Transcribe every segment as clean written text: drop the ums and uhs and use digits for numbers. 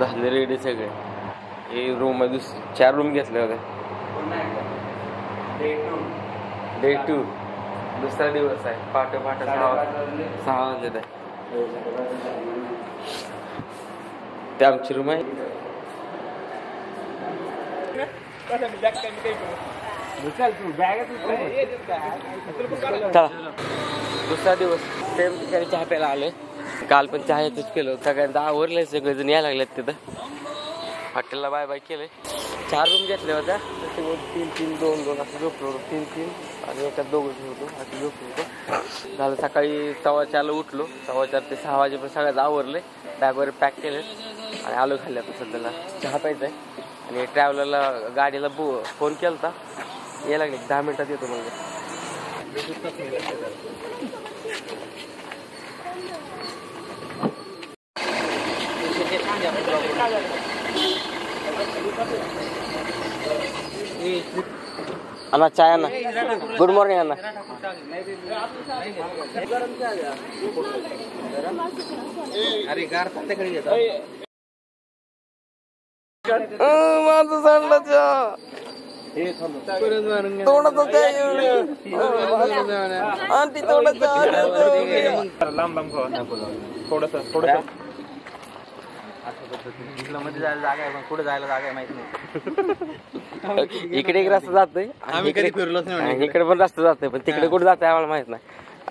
झाले रेडी सगळे. हे रूम मध्ये 4 रूम घेतले होते. डे 2 दुसरा दिवस आहे. पहाटे 6 वाजले. ते आमची रूम आहे. दुसरा दिवस सेम ठिकाणी चहा प्यायला आलोय. काल पण चहा येतच केलं. सगळ्यांचं आवरलंय. सगळेजण यायला लागलेत तिथं. हॉटेलला बाय बाय केलंय. 4 रूम घेतल्या होत्या. 3-3 2-2 असं झोपलो. 3-3 आणि एकात 2 होतो असं झोपलो होतो. झालं सकाळी 4:15 उठलो. 4:15 ते 6 वाजेपर्यंत सगळ्यात आवरले. बॅग वगैरे पॅक केले आणि आलो खाल्ले. आता सध्याला चहा प्यायचा आहे. आणि ट्रॅव्हलरला गाडीला फोन केला होता. यायला लागले 10 मिनिटात येतो म्हणजे. अन्ना चाय अन्ना. गुड मॉर्निंग अन्ना. अरे गार माझं सांडलं चहा. तोंडाचं आंटी तोंडाचं लांब थोडस मध्ये जायला जागा आहे पण कुठे जायला जागा आहे माहिती नाही. इकडे एक रस्ता जातोय. आम्ही कधी फिरलोच नाही. इकडे पण रस्ता जातोय पण तिकडे कुठे जातोय आम्हाला माहित नाही.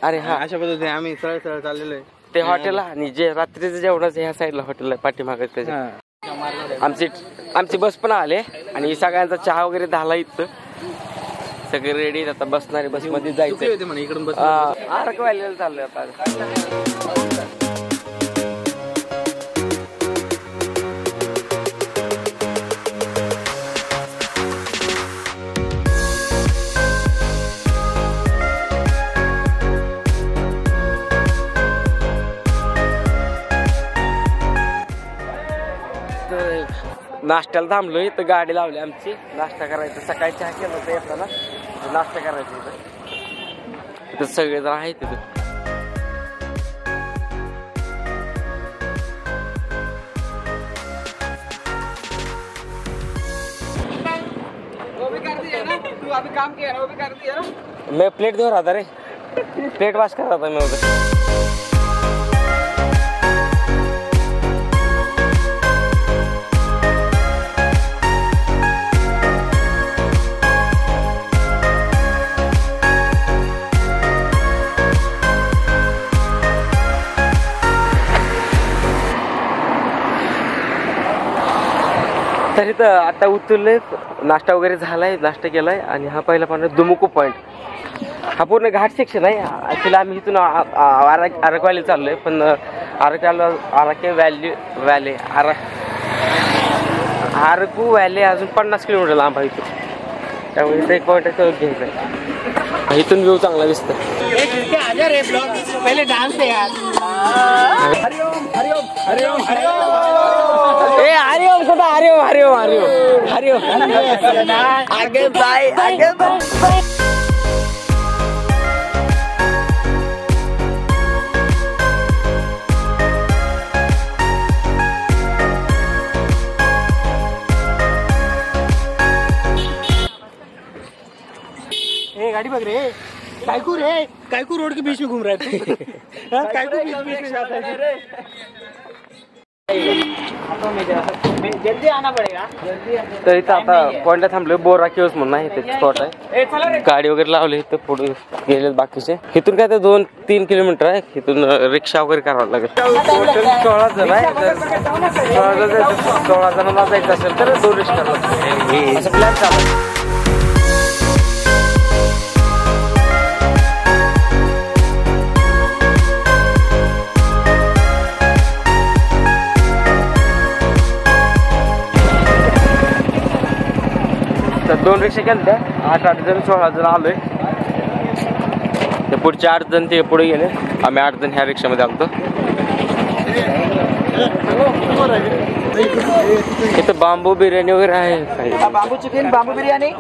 अरे हा अशा पद्धतीने आम्ही सरळ चाललेलो आहे. ते हॉटेल आणि जे रात्रीचं जेवणाचं ह्या साईडला हॉटेल आहे पाठीमागे त्याच्या. आमची बस पण आले आणि सगळ्यांचा चहा वगैरे झाला. इथं सगळे रेडी. आता बसणारे बस मध्ये जायचं. इकडून आरक व्हॅलीला चाललोय आता. नाश्त्याला थांबलोय. तर गाडी लावली आमची. नाश्ता करायचा. सकाळी चहा केला होता येताना. नाश्ता करायचा इथं सगळेजण आहेत तिथं. मैं प्लेट धो रहा था रे. प्लेट वॉश कर रहा था मैं उधर. तर इथं आता उतरले. नाश्ता वगैरे झालाय. नाश्ता केलाय. आणि हा पहिला पण दुमुकू पॉईंट. हा पूर्ण घाट सेक्शन आहे. ॲक्च्युली आम्ही इथून आरक व्हॅली चाललोय. पण आरके व्हॅली आरकू व्हॅली अजून 50 किलोमीटर लांब आहे इथून. त्यामुळे इथं एक पॉईंट आहे घ्यायचा आहे. इथून व्ह्यू चांगला दिसतो. पहिले डान्स हरिओम कुठं हरिओम आगे बाय आगे बाय. गाड़ी बग रहे कायकू रोड के बीच में घूम रहा है. कायकू बीच में जाता है. जल्दी आना पडेगा. तर इथं आता पॉइंटला थांबलोय. बोरा केव्स म्हणून आहे ते स्पॉट आहे. गाडी वगैरे लावली. इथं पुढे गेले बाकीचे. इथून काय ते 2-3 किलोमीटर आहे. इथून रिक्षा वगैरे करावं लागेल. टोटल 16 जण आहे. 16 जणांना जायचं असेल तर 2 रिक्षा असं प्लॅन चालू. तर 2 रिक्षा केल्या. 8 जण 16 जण आलोय. ते पुढचे 8 जण ते पुढे गेले. आम्ही 8 जण ह्या रिक्षामध्ये आलतो. इथं बांबू बिर्याणी वगैरे आहे. बांबू चिकन बांबू बिर्याणी.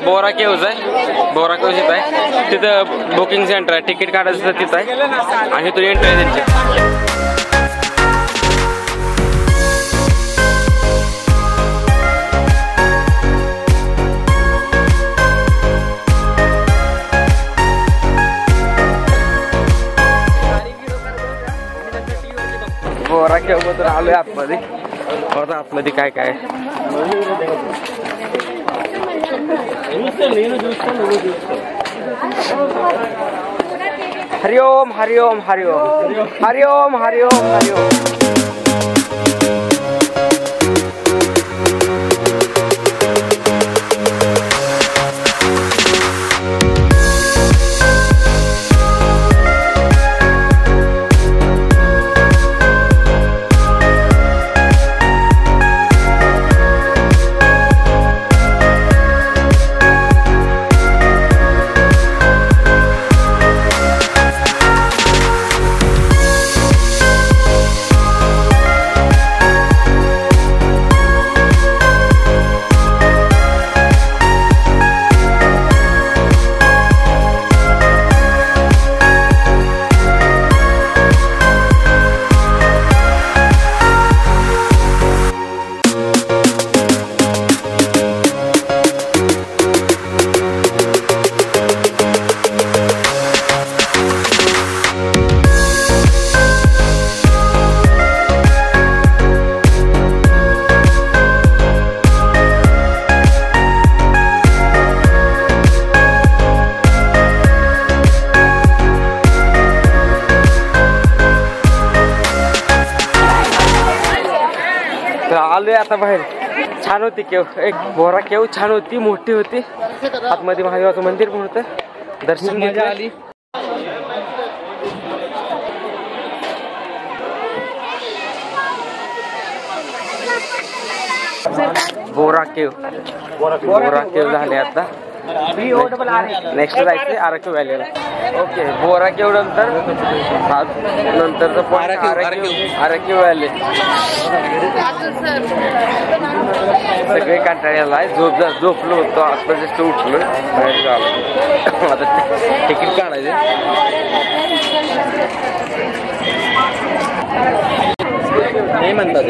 बोरा केव्ज आहे, बोरा केव्ज इथं आहे. तिथं बुकिंग सेंटर आहे, तिकीट काढायचं तिथं आहे आणि तिथून एंट्री आहे त्यांची. बोरा केव्जमधून आलोय आतमध्ये. बघा आतमध्ये काय काय हरिओम हरिओम हरिओम हरिओम हरिओम हरिओम. आलोय आता बाहेर. छान होती केव, एक बोरा केव छान होती, मोठी होती. आतमध्ये महादेवाचं मंदिर पण होतं, दर्शन मजा आली. बोरा केव झाले आता. नेक्स्ट जायचं आरक्यू व्हॅलीला. ओके, बोरा केव नंतरचं आरक्यू व्हॅली. सगळे कंटाळ्याला आहे. झोपलो होतो, आता जस्ट उठलो बाहेर झालो. आता तिकीट काढायचे. हे म्हणतात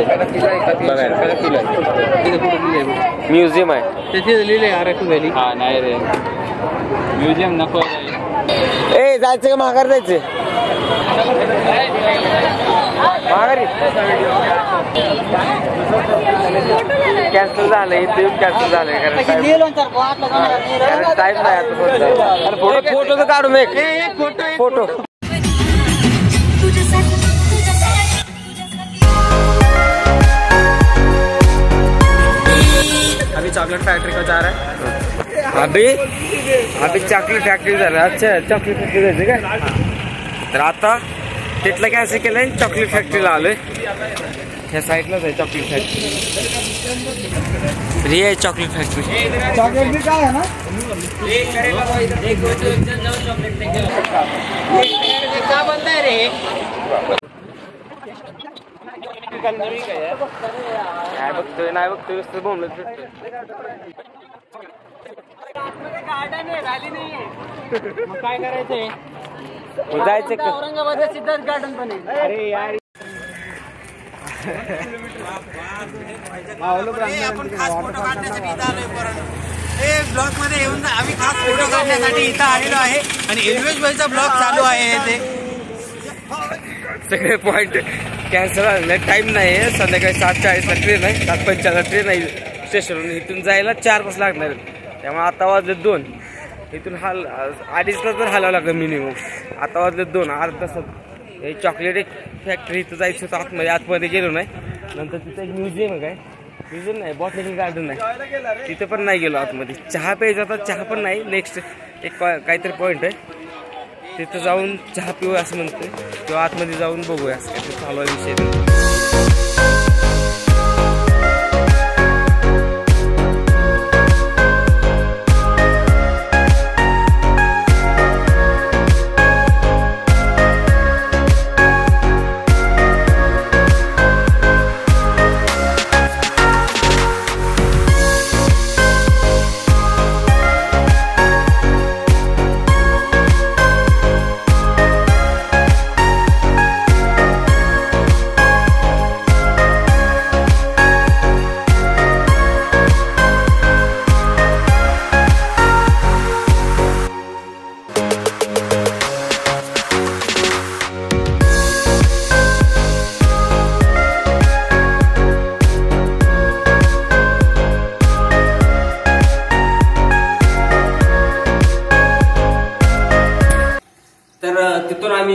म्युझियम आहे तिथे लिहिले आरक्यू व्हॅली. हा नाही रे, म्युझियम नको. ए जायचं का माघार जायचं? माघारी कॅन्सल झालं, इथे येऊन कॅन्सल झालंय कारण टाइम नाही आता. फोटो तर काढू मी, फोटो. अभी चॉकलेट फैक्ट्री को जा रहा है. अभी चॉकलेट फॅक्टरी झालं. अच्छा, चॉकलेट फॅक्टरी जायचं काय? तर आता तिथलं कॅन्सल केलंय, चॉकलेट फॅक्टरीला आलोय. ह्या साईडलाच आहे चॉकलेट फॅक्टरी. ही आहे चॉकलेट फॅक्टरी. चॉकलेट भी काय आहे ना, क्या बनता है रे? काय बघतोय नाही बघतोय नुसतं बोंबलत फिरतोय. गार्डन आहे, झाली नाहीये. मग काय करायचंय? जायचं औरंगाबाद सिद्धार्थ गार्डन पण आहे. अरे यार, आपण खास फोटो काढण्यासाठी इथं आलोय. ब्लॉग मध्ये येऊन आम्ही खास फोटो काढण्यासाठी इथं आलेलो आहे आणि एल्वेज भाईचा ब्लॉग चालू आहे. ते सगळे पॉइंट कॅन्सल झाले. टाइम नाही आहे, संध्याकाळी 7:40ला ट्रेन आहे, 7:45ला ट्रेन आहे स्टेशनवरून. इथून जायला 4 तास लागणार, त्यामुळे आता वाजले 2. इथून 2:30ला तर हलावं लागलं मिनिमम. आता वाजले 2, अर्धा तासात. हे चॉकलेट एक फॅक्टरी इथं जायचं होतं, आतमध्ये गेलो नाही. नंतर तिथं एक म्युझियम आहे. काय म्युझियम नाही, बॉटनिकल गार्डन आहे, तिथं पण नाही गेलो आतमध्ये. चहा प्यायचा तर चहा पण नाही. नेक्स्ट एक काहीतरी पॉईंट आहे, तिथं जाऊन चहा पिऊ असं म्हणतोय, किंवा आतमध्ये जाऊन बघूया असं काहीतरी चालू आहे विषय.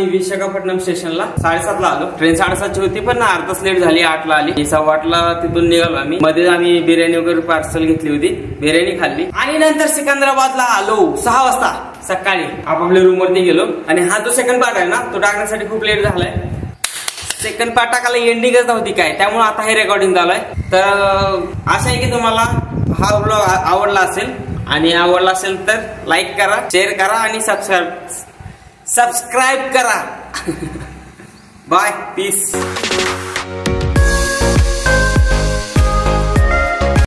आम्ही विशाखापट्टणम स्टेशनला 7:30ला आलो. ट्रेन 7:30ची होती पण अर्धा तास लेट झाली. 8ला आली. 8:15ला तिथून निघालो आम्ही. मध्ये आम्ही बिर्याणी वगैरे पार्सल घेतली होती, बिर्याणी खाल्ली आणि नंतर सिकंदराबादला आलो 6 वाजता सकाळी. आपापल्या रूम वरती गेलो आणि हा जो सेकंड पार्ट आहे ना तो टाकण्यासाठी खूप लेट झालाय. सेकंड पार्ट टाकायला एंडिंगच नव्हती काय, त्यामुळे आता हे रेकॉर्डिंग झालंय. तर आशा आहे की तुम्हाला हा व्लॉग आवडला असेल आणि आवडला असेल तर लाईक करा, शेअर करा आणि सबस्क्राईब करा. Bye, piece.